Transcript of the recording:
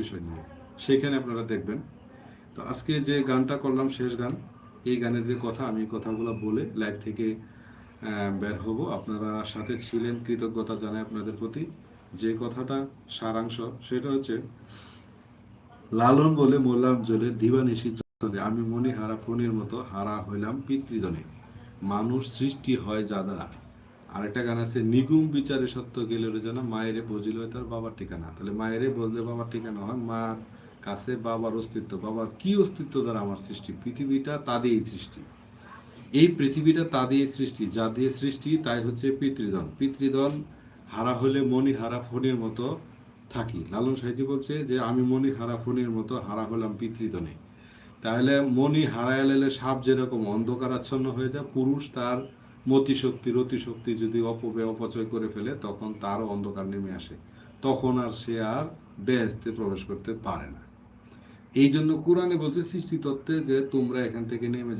বিষয় নিয়ে, সেখানে আপনারা দেখবেন। তো আজকে যে গানটা করলাম শেষ গান, এই গানের যে কথা, আমি কথাগুলো বলে লাইভ থেকে বের হব। আপনারা সাথে ছিলেন, কৃতজ্ঞতা জানাই আপনাদের প্রতি। যে কথাটা সারাংশ সেটা হচ্ছে, লালন বলে মোল্লাম জ্বলে দিবানিশি চলে, আমি মনি হারা ফণির মতো হারা হইলাম পিতৃদনে, মানুষ সৃষ্টি হয় যা দ্বারা। আরেকটা গান আছে, নিগুম বিচারে সত্য গেলে যেন মায়েরে বুঝিল তার বাবার ঠিকানা। তাহলে মায়েরে বললে বাবার ঠিকানা হয়, মার কাছে বাবার অস্তিত্ব। বাবার কি অস্তিত্ব দ্বারা আমার সৃষ্টি? পৃথিবীটা তা দিয়েই সৃষ্টি। এই পৃথিবীটা তা দিয়ে সৃষ্টি, যা দিয়ে সৃষ্টি তাই হচ্ছে পিতৃদন। পিতৃদন হারা হলে মনি হারা ফণির মতো থাকি। লালন সাহিত্য বলছে যে আমি মনি হারা ফণির মতো হারা হলাম পিতৃদনে। তাহলে মনি হারাইলে সাপ যেরকম অন্ধকারাচ্ছন্ন হয়ে যায়, পুরুষ তার মতিশক্তি রতিশক্তি যদি অপচয় করে ফেলে, তখন তারও অন্ধকার নেমে আসে, তখন আর সে আর বেহেশতে প্রবেশ করতে পারে না। এই জন্য কোরআনে বলছে সৃষ্টি তত্ত্বে যে তোমরা এখান থেকে নেমে